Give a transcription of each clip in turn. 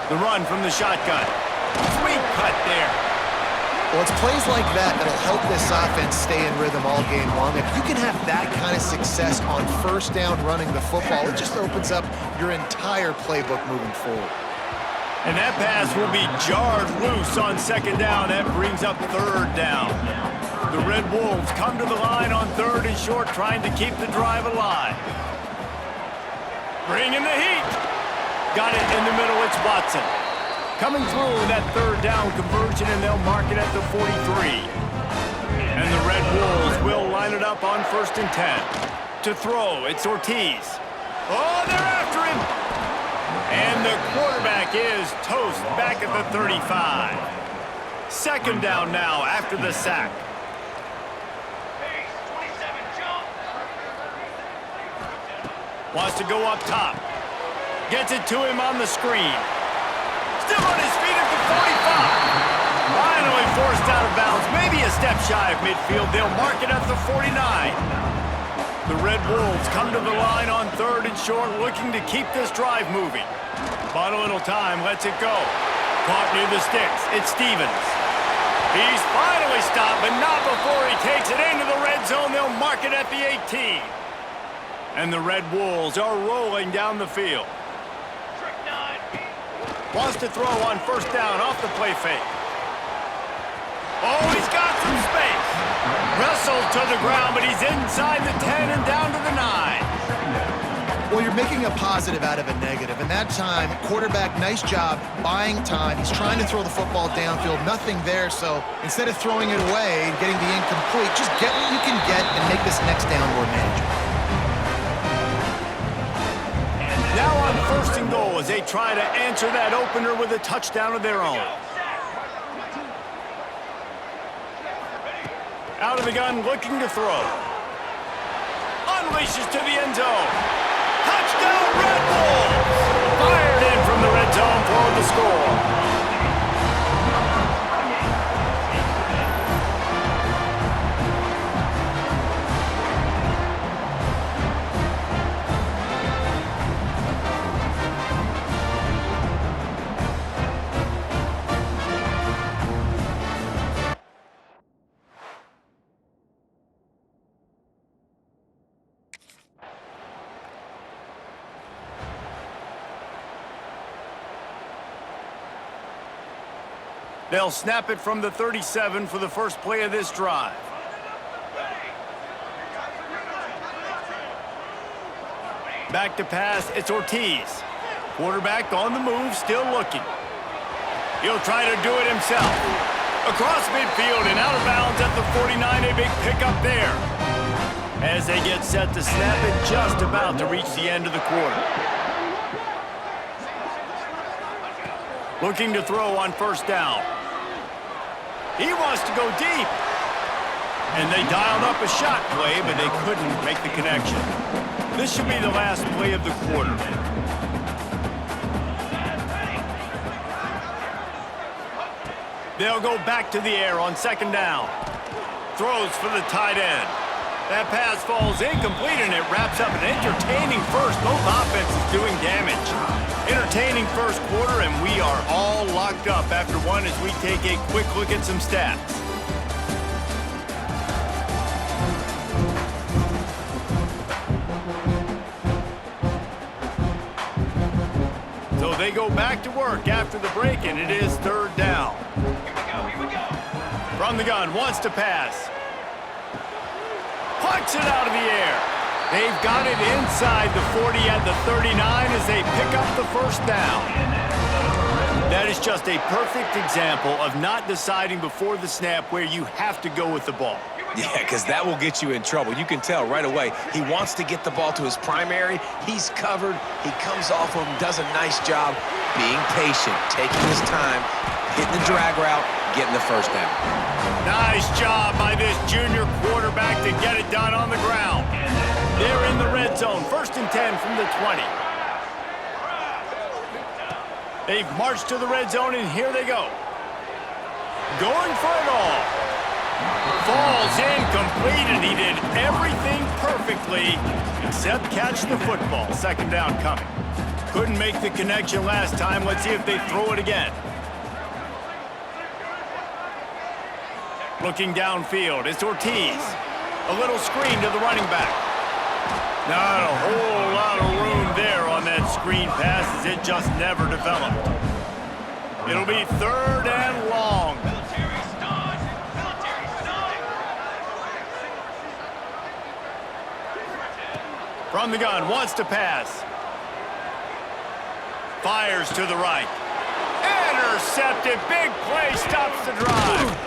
The run from the shotgun. Sweet cut there. Well, it's plays like that that'll help this offense stay in rhythm all game long. If you can have that kind of success on first down running the football, it just opens up your entire playbook moving forward. And that pass will be jarred loose on second down. That brings up third down. The Red Wolves come to the line on third and short, trying to keep the drive alive. Bringing the heat. Got it in the middle, it's Watson. Coming through that third down conversion, and they'll mark it at the 43. And the Red Wolves will line it up on 1st and 10. To throw, it's Ortiz. Oh, they're after him. And the quarterback is toast back at the 35. Second down now after the sack. Wants to go up top. Gets it to him on the screen. Still on his feet at the 45. Finally forced out of bounds. Maybe a step shy of midfield. They'll mark it at the 49. The Red Wolves come to the line on third and short, looking to keep this drive moving. Bought a little time, lets it go. Caught near the sticks. It's Stevens. He's finally stopped, but not before he takes it into the red zone. They'll mark it at the 18. And the Red Wolves are rolling down the field. Wants to throw on first down off the play fake. Oh, he's got some space. Wrestled to the ground, but he's inside the 10 and down to the 9. Well, you're making a positive out of a negative. And that time, quarterback, nice job buying time. He's trying to throw the football downfield. Nothing there, so instead of throwing it away and getting the incomplete, just get what you can get and make this next down more manageable. Now on 1st and goal as they try to answer that opener with a touchdown of their own. Out of the gun, looking to throw. Unleashes to the end zone. Touchdown, Red Bulls! Fired in from the red zone for the score. They'll snap it from the 37 for the first play of this drive. Back to pass, it's Ortiz. Quarterback on the move, still looking. He'll try to do it himself. Across midfield and out of bounds at the 49, a big pickup there. As they get set to snap it, just about to reach the end of the quarter. Looking to throw on first down. He wants to go deep. And they dialed up a shot play, but they couldn't make the connection. This should be the last play of the quarter. They'll go back to the air on second down. Throws for the tight end. That pass falls incomplete, and it wraps up an entertaining first. Both offenses doing damage. Entertaining first quarter, and we are all locked up after one as we take a quick look at some stats. So they go back to work after the break, and it is third down. Here we go. From the gun, wants to pass. Pucks it out of the air. They've got it inside the 40 at the 39 as they pick up the first down. That is just a perfect example of not deciding before the snap where you have to go with the ball. Yeah, because that will get you in trouble. You can tell right away he wants to get the ball to his primary. He's covered. He comes off of him, does a nice job being patient, taking his time, hitting the drag route, getting the first down. Nice job by this junior quarterback to get it done on the ground. red zone. 1st and 10 from the 20. They've marched to the red zone, and here they go. Going for it all. Falls incomplete, and he did everything perfectly except catch the football. 2nd down coming. Couldn't make the connection last time. Let's see if they throw it again. Looking downfield, it's Ortiz. A little screen to the running back. Not a whole lot of room there on that screen pass as it just never developed. It'll be 3rd and long. From the gun, wants to pass. Fires to the right. Intercepted. Big play stops the drive.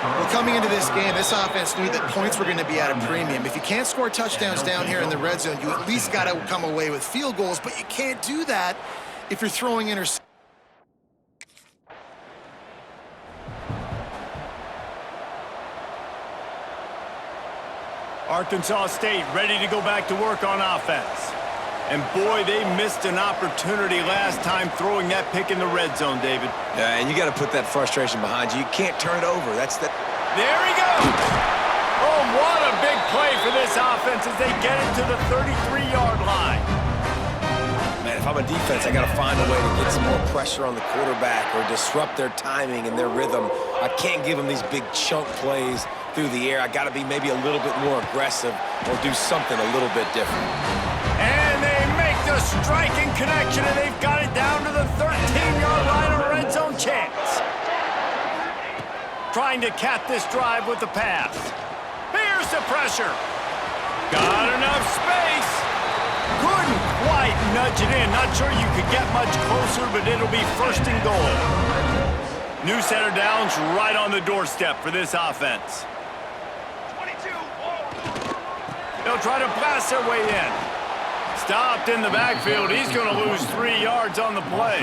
Well, coming into this game, this offense knew that points were going to be at a premium. If you can't score touchdowns down here in the red zone, you at least got to come away with field goals, but you can't do that if you're throwing interceptions. Arkansas State ready to go back to work on offense. And boy, they missed an opportunity last time throwing that pick in the red zone, David. Yeah, and you got to put that frustration behind you. You can't turn it over. That's the... There he goes! Oh, what a big play for this offense as they get it to the 33-yard line. Man, if I'm a defense, I got to find a way to get some more pressure on the quarterback or disrupt their timing and their rhythm. I can't give them these big chunk plays through the air. I got to be maybe a little bit more aggressive or do something a little bit different. And they make the striking connection, and they've got it down to the 13-yard line, a red zone chance. Trying to cap this drive with the pass. Here's the pressure. Got enough space. Couldn't quite nudge it in. Not sure you could get much closer, but it'll be 1st and goal. New set of downs right on the doorstep for this offense. They'll try to blast their way in. Stopped in the backfield. He's going to lose 3 yards on the play.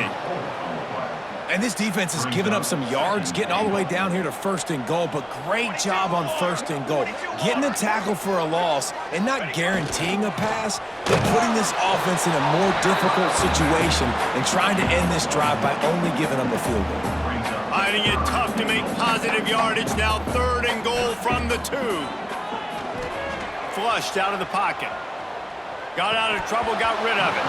And this defense has given up some yards, getting all the way down here to 1st and goal, but great job on 1st and goal. Getting a tackle for a loss and not guaranteeing a pass, but putting this offense in a more difficult situation and trying to end this drive by only giving up a field goal. Finding it tough to make positive yardage. Now 3rd and goal from the 2. Flushed out of the pocket. Got out of trouble, got rid of it.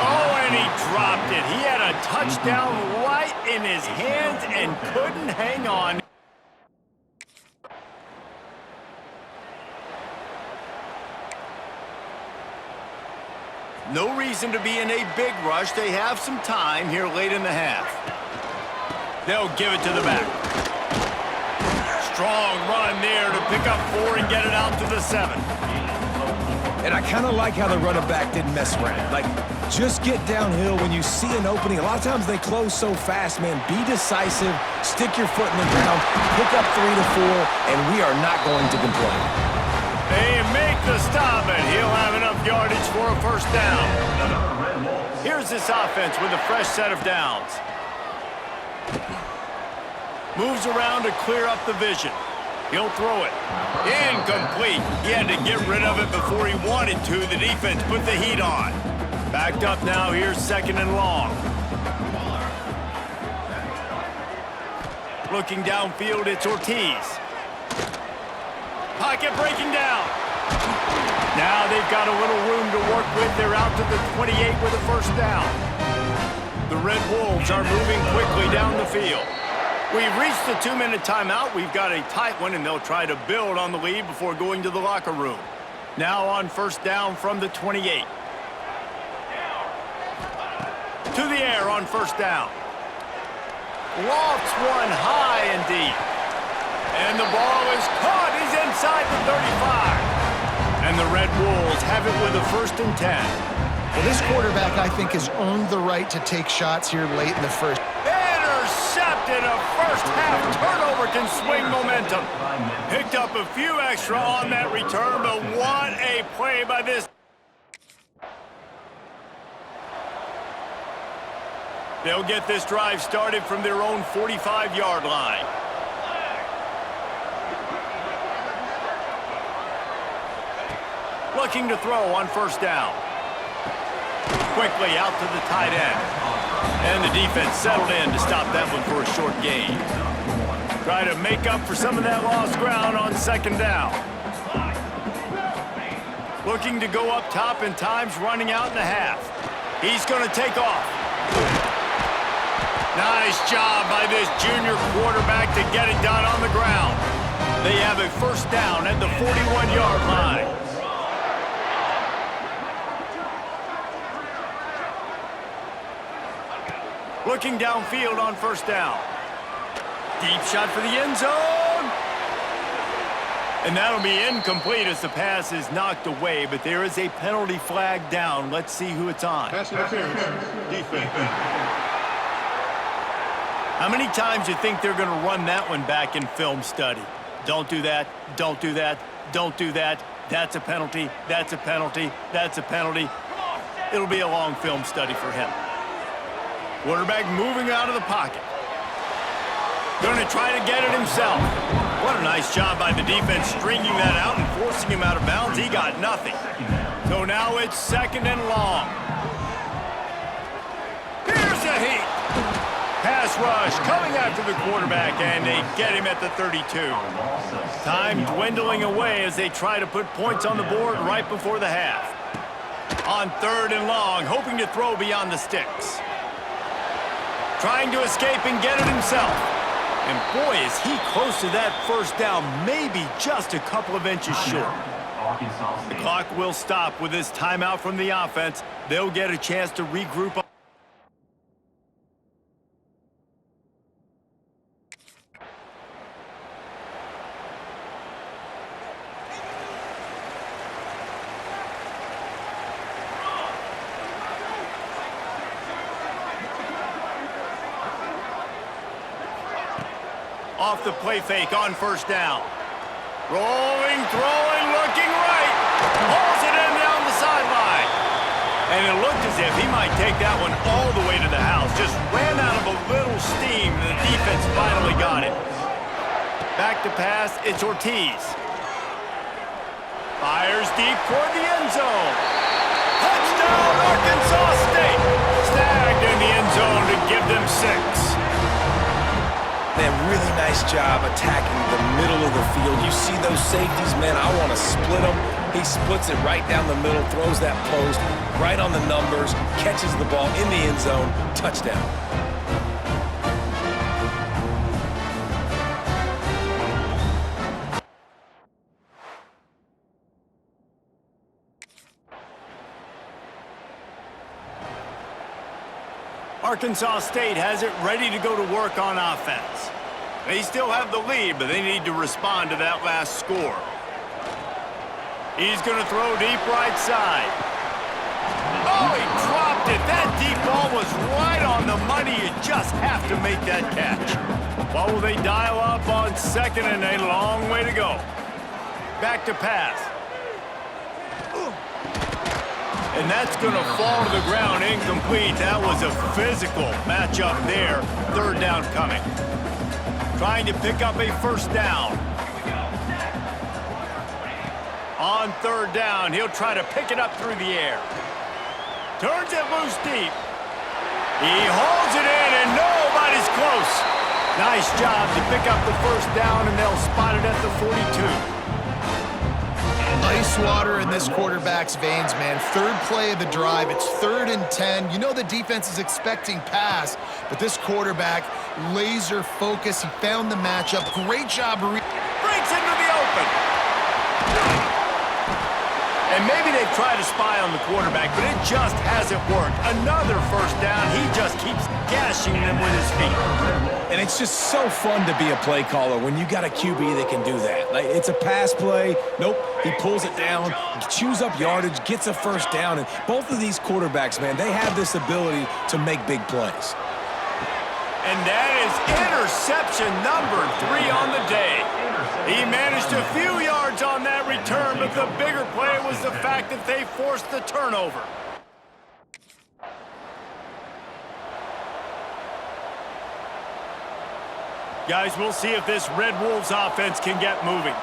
Oh, and he dropped it. He had a touchdown right in his hands and couldn't hang on. No reason to be in a big rush. They have some time here late in the half. They'll give it to the back. Strong run there to pick up 4 and get it out to the 7. And I kind of like how the running back didn't mess around. Like, just get downhill when you see an opening. A lot of times they close so fast, man. Be decisive, stick your foot in the ground, pick up 3 to 4, and we are not going to complain. They make the stop, and he'll have enough yardage for a 1st down. Here's this offense with a fresh set of downs. Moves around to clear up the vision. He'll throw it. Incomplete. He had to get rid of it before he wanted to. The defense put the heat on. Backed up now. Here's 2nd and long. Looking downfield, it's Ortiz. Pocket breaking down. Now they've got a little room to work with. They're out to the 28 with a 1st down. The Red Wolves are moving quickly down the field. We've reached the 2-minute timeout. We've got a tight one, and they'll try to build on the lead before going to the locker room. Now on 1st down from the 28. To the air on 1st down. Lofts one high and deep. And the ball is caught. He's inside the 35. And the Red Wolves have it with a 1st and 10. Well, this quarterback, I think, has earned the right to take shots here late in the 1st. Intercepted. A 1st half turnover can swing momentum. Picked up a few extra on that return, but what a play by this. They'll get this drive started from their own 45-yard line. Looking to throw on first down. Quickly out to the tight end. And the defense settled in to stop that one for a short gain. Try to make up for some of that lost ground on second down. Looking to go up top and time's running out in the half. He's going to take off. Nice job by this junior quarterback to get it done on the ground. They have a first down at the 41-yard line. Looking downfield on first down. Deep shot for the end zone. And that'll be incomplete as the pass is knocked away, but there is a penalty flag down. Let's see who it's on. Pass interference. Defense. How many times do you think they're going to run that one back in film study? Don't do that, don't do that, don't do that. That's a penalty, that's a penalty, that's a penalty. It'll be a long film study for him. Quarterback moving out of the pocket. Going to try to get it himself. What a nice job by the defense stringing that out and forcing him out of bounds. He got nothing. So now it's second and long. Here's a heat. Pass rush coming after the quarterback, and they get him at the 32. Time dwindling away as they try to put points on the board right before the half. On third and long, hoping to throw beyond the sticks. Trying to escape and get it himself. And boy, is he close to that first down, maybe just a couple of inches short. The clock will stop with this timeout from the offense. They'll get a chance to regroup. Off the play fake on first down. Rolling, throwing, looking right. Pulls it in down the sideline. And it looked as if he might take that one all the way to the house. Just ran out of a little steam, and the defense finally got it. Back to pass, it's Ortiz. Fires deep toward the end zone. Touchdown, Arkansas State. Snagged in the end zone to give them 6. Man, really nice job attacking the middle of the field. You see those safeties, man, I want to split them. He splits it right down the middle, throws that post, right on the numbers, catches the ball in the end zone, touchdown. Arkansas State has it ready to go to work on offense. They still have the lead, but they need to respond to that last score. He's going to throw deep right side. Oh, he dropped it. That deep ball was right on the money. You just have to make that catch. What will they dial up on second and a long way to go? Back to pass. And that's going to fall to the ground incomplete. That was a physical matchup there. Third down coming. Trying to pick up a first down. On third down, he'll try to pick it up through the air. Turns it loose deep. He holds it in, and nobody's close. Nice job to pick up the first down, and they'll spot it at the 42. Ice water in this quarterback's veins, man. Third play of the drive. It's 3rd and 10. You know the defense is expecting pass, but this quarterback, laser focus. He found the matchup. Great job. Breaks into the open. And maybe they've tried to spy on the quarterback, but it just hasn't worked. Another first down. He just keeps gashing them with his feet. And it's just so fun to be a play caller when you got a QB that can do that. Like, it's a pass play. Nope, he pulls it down, chews up yardage, gets a first down. And both of these quarterbacks, man, they have this ability to make big plays. And that is interception number 3 on the day. He managed a few yards on that return, but the bigger play was the fact that they forced the turnover. Guys, we'll see if this Red Wolves offense can get moving.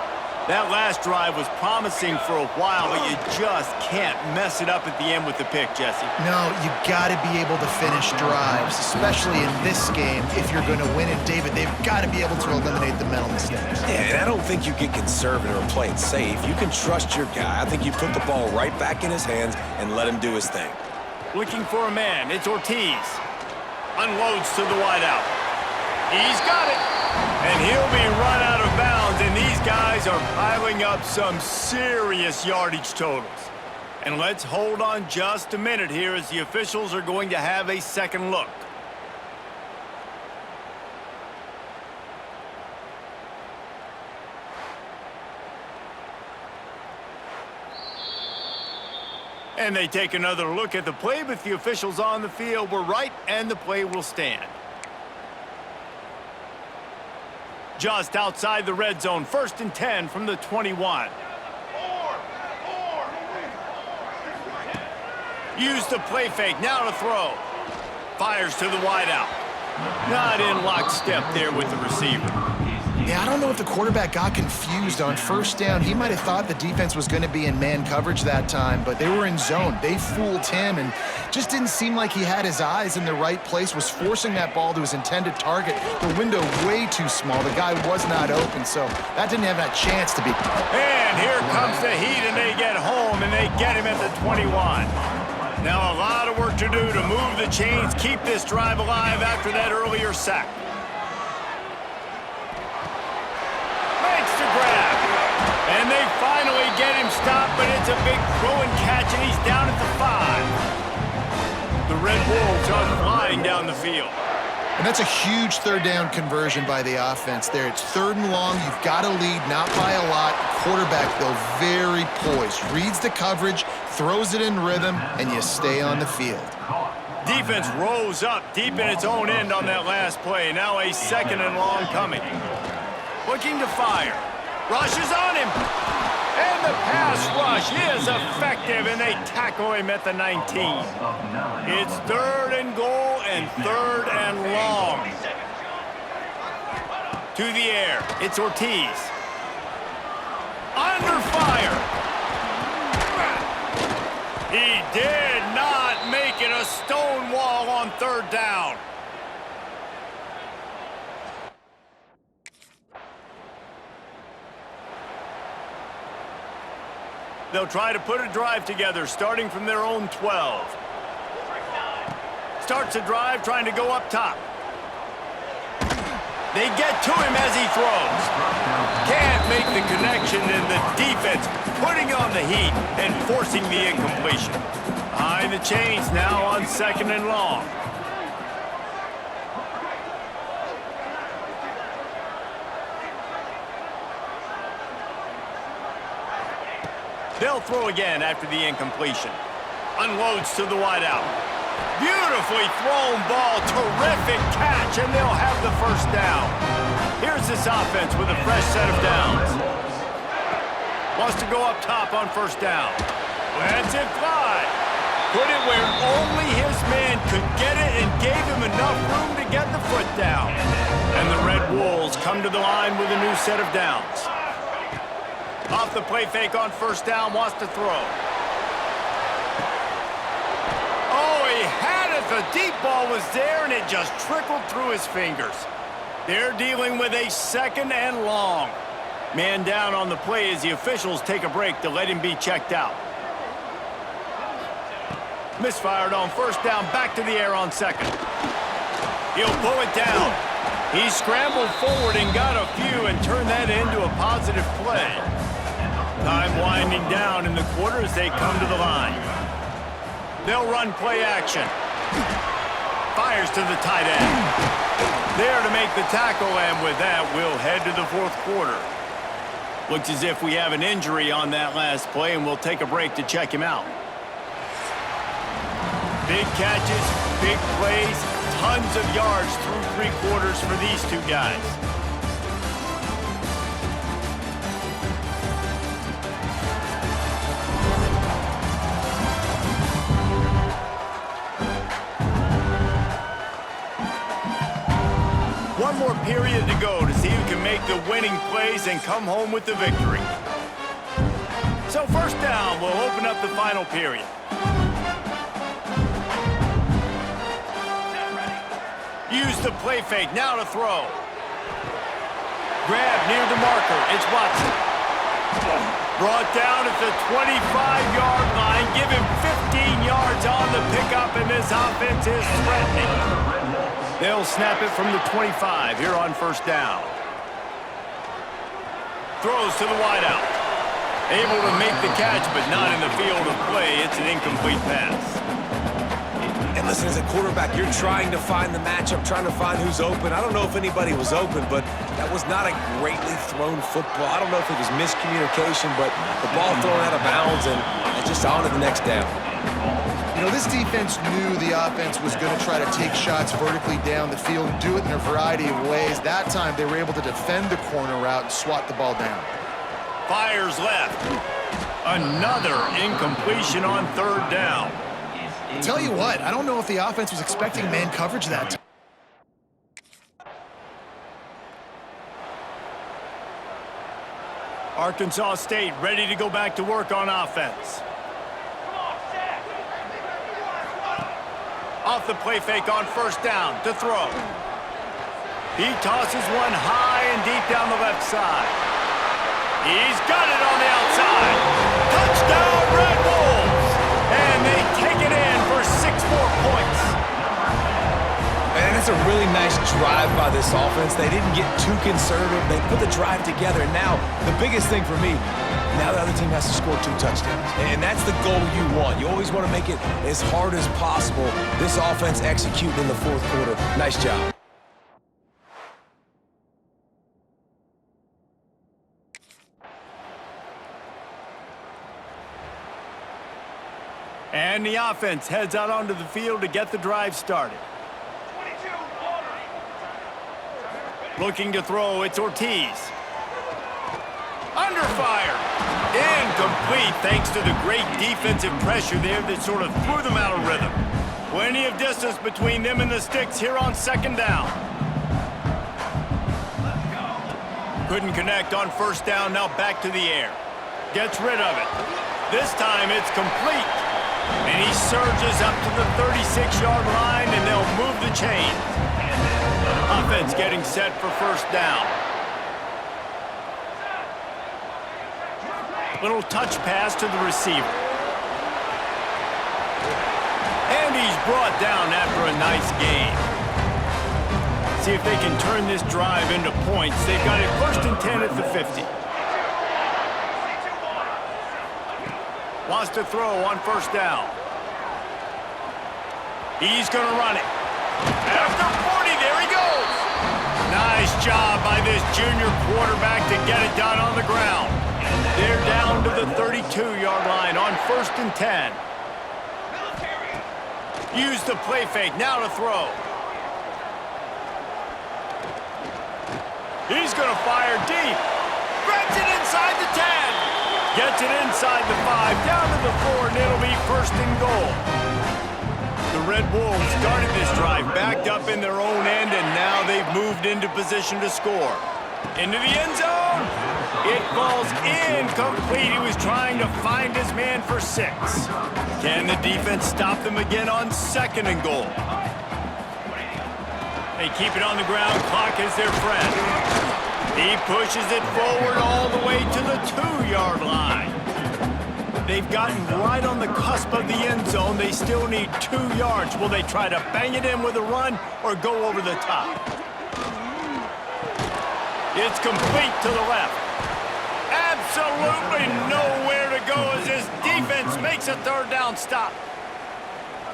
That last drive was promising for a while, but you just can't mess it up at the end with the pick, Jesse. No, you got to be able to finish drives, especially in this game. If you're going to win it, David, they've got to be able to eliminate the mental mistakes. Yeah, and I don't think you get conservative or play it safe. You can trust your guy. I think you put the ball right back in his hands and let him do his thing. Looking for a man. It's Ortiz. Unloads to the wideout. He's got it. And he'll be run out of bounds, and these guys are piling up some serious yardage totals. And let's hold on just a minute here as the officials are going to have a second look. And they take another look at the play, but the officials on the field were right, and the play will stand. Just outside the red zone, 1st and 10 from the 21. Use the play fake, now to throw. Fires to the wideout. Not in lockstep there with the receiver. Yeah, I don't know if the quarterback got confused on 1st down. He might have thought the defense was going to be in man coverage that time, but they were in zone. They fooled him and just didn't seem like he had his eyes in the right place, was forcing that ball to his intended target. The window way too small. The guy was not open, so that didn't have that chance to be. And here comes the heat, and they get home, and they get him at the 21. Now a lot of work to do to move the chains, keep this drive alive after that earlier sack. Makes the grab. And they finally get him stopped, but it's a big throw and catch, and he's down at the 5. The Red Wolves are flying down the field. And that's a huge 3rd down conversion by the offense there. It's 3rd and long. You've got to lead, not by a lot. Quarterback, though, very poised. Reads the coverage, throws it in rhythm, and you stay on the field. Defense rose up deep in its own end on that last play. Now a 2nd and long coming. Looking to fire. Rushes on him. And the pass rush is effective, and they tackle him at the 19. It's 3rd and goal and 3rd and long. To the air. It's Ortiz. Under fire. He did not make it a stone wall on 3rd down. They'll try to put a drive together, starting from their own 12. Starts a drive, trying to go up top. They get to him as he throws. Can't make the connection, and the defense putting on the heat and forcing the incompletion. Behind the chains now on 2nd and long. They'll throw again after the incompletion. Unloads to the wideout. Beautifully thrown ball. Terrific catch, and they'll have the 1st down. Here's this offense with a fresh set of downs. Wants to go up top on 1st down. Lets it fly. Put it where only his man could get it and gave him enough room to get the foot down. And the Red Wolves come to the line with a new set of downs. Off the play fake on 1st down, wants to throw. Oh, he had it. The deep ball was there, and it just trickled through his fingers. They're dealing with a 2nd and long. Man down on the play as the officials take a break to let him be checked out. Misfired on 1st down, back to the air on 2nd. He'll pull it down. He scrambled forward and got a few and turned that into a positive play. Time winding down in the quarter as they come to the line. They'll run play action. Fires to the tight end. There to make the tackle, and with that, we'll head to the 4th quarter. Looks as if we have an injury on that last play, and we'll take a break to check him out. Big catches, big plays, tons of yards through 3 quarters for these two guys. One more period to go to see who can make the winning plays and come home with the victory. So first down, we'll open up the final period. Use the play fake, now to throw. Grab near the marker, it's Watson. Brought down at the 25-yard line. Give him 15 yards on the pickup, and this offense is threatening. They'll snap it from the 25 here on first down. Throws to the wideout. Able to make the catch, but not in the field of play. It's an incomplete pass. And listen, as a quarterback, you're trying to find the matchup, trying to find who's open. I don't know if anybody was open, but that was not a greatly thrown football. I don't know if it was miscommunication, but the ball thrown out of bounds and just on to the next down. You know, this defense knew the offense was going to try to take shots vertically down the field and do it in a variety of ways. That time, they were able to defend the corner route and swat the ball down. Fires left. Another incompletion on third down. Tell you what, I don't know if the offense was expecting man coverage that time. Arkansas State ready to go back to work on offense. Off the play fake on first down to throw. He tosses one high and deep down the left side. He's got it on the outside. Touchdown, Red Wolves! And they take it in for 6 more points. And it's a really nice drive by this offense. They didn't get too conservative. They put the drive together. And now, the biggest thing for me, now the other team has to score 2 touchdowns. And that's the goal you want. You always want to make it as hard as possible. This offense executed in the fourth quarter. Nice job. And the offense heads out onto the field to get the drive started. Looking to throw, it's Ortiz. Under fire. Incomplete thanks to the great defensive pressure there that sort of threw them out of rhythm. Plenty of distance between them and the sticks here on second down. Couldn't connect on first down, now back to the air. Gets rid of it. This time it's complete. And he surges up to the 36-yard line, and they'll move the chain. Offense getting set for first down. Little touch pass to the receiver. And he's brought down after a nice gain. See if they can turn this drive into points. They've got it 1st and 10 at the 50. Wants to throw on first down. He's going to run it. After 40, there he goes. Nice job by this junior quarterback to get it done on the ground. They're down to the 32-yard line on 1st and 10. Use the play fake, now to throw. He's going to fire deep. Grabs it inside the 10. Gets it inside the 5, down to the 4, and it'll be 1st and goal. The Red Wolves started this drive backed up in their own end, and now they've moved into position to score. Into the end zone. It falls incomplete. He was trying to find his man for 6. Can the defense stop them again on 2nd and goal? They keep it on the ground. Clock is their friend. He pushes it forward all the way to the 2-yard line. They've gotten right on the cusp of the end zone. They still need 2 yards. Will they try to bang it in with a run or go over the top? It's complete to the left. Absolutely nowhere to go as this defense makes a 3rd down stop.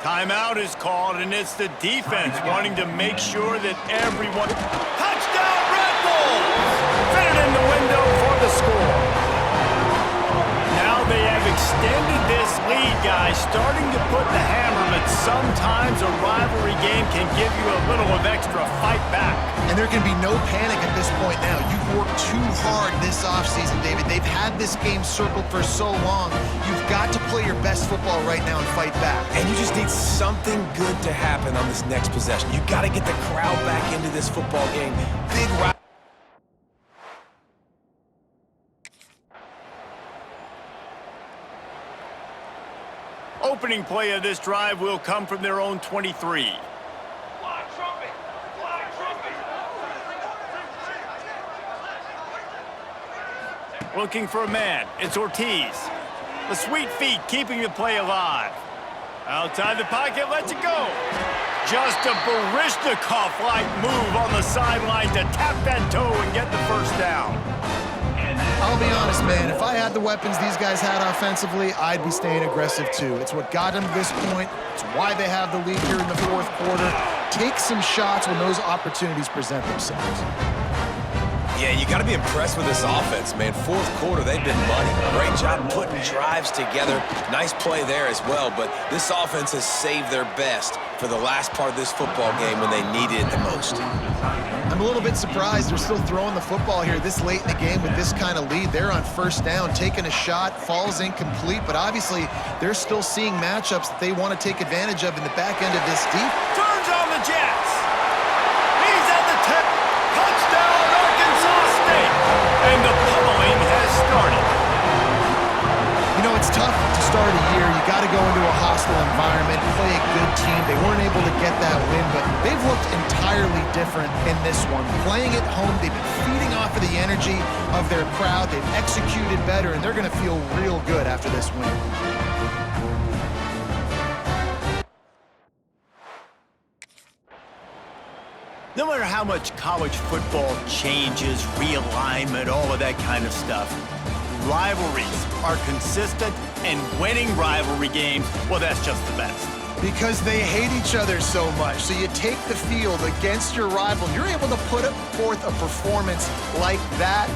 Timeout is called, and it's the defense wanting to make sure that everyone... Touchdown, Red Bulls! Fit it in the window for the score. Now they have extended this lead, guys, starting to put the hammer, but sometimes a rivalry game can give you a little of extra fight back. And there can be no panic at this point now. You've worked too hard this offseason, David. They've had this game circled for so long. You've got to play your best football right now and fight back. And you just need something good to happen on this next possession. You got to get the crowd back into this football game. Big rivalry. Opening play of this drive will come from their own 23. Looking for a man. It's Ortiz. The sweet feet keeping the play alive. Outside the pocket, lets it go. Just a Baryshnikov-like move on the sideline to tap that toe and get the first down. I'll be honest, man. If I had the weapons these guys had offensively, I'd be staying aggressive too. It's what got them to this point. It's why they have the lead here in the fourth quarter. Take some shots when those opportunities present themselves. Yeah, you got to be impressed with this offense, man. Fourth quarter, they've been money. Great job putting drives together. Nice play there as well, but this offense has saved their best for the last part of this football game when they needed it the most. I'm a little bit surprised they're still throwing the football here this late in the game with this kind of lead. They're on first down, taking a shot, falls incomplete, but obviously they're still seeing matchups that they want to take advantage of in the back end of this deep. Turns on the Jets. He's at the 10. Touchdown, Arkansas State. And the pummeling has started. You know, it's tough to start a year. You got to go into a hostile environment, play a good team. They weren't able to get that win, but they've looked entirely different in this one. Playing at home, they've been feeding off of the energy of their crowd. They've executed better, and they're going to feel real good after this win. No matter how much college football changes, realignment, all of that kind of stuff, rivalries are consistent, and winning rivalry games, well, that's just the best. Because they hate each other so much. So you take the field against your rival, and you're able to put forth a performance like that.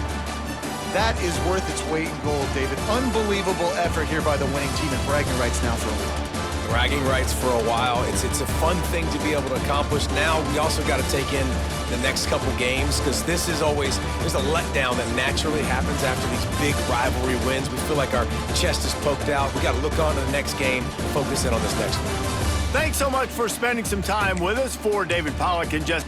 That is worth its weight in gold, David. Unbelievable effort here by the winning team, and bragging rights now for a while. Bragging rights for a while. It's a fun thing to be able to accomplish. Now we also got to take in the next couple games, because this is always, there's a letdown that naturally happens after these big rivalry wins. We feel like our chest is poked out. We got to look on to the next game, focus in on this next one. Thanks so much for spending some time with us. For David Pollack and just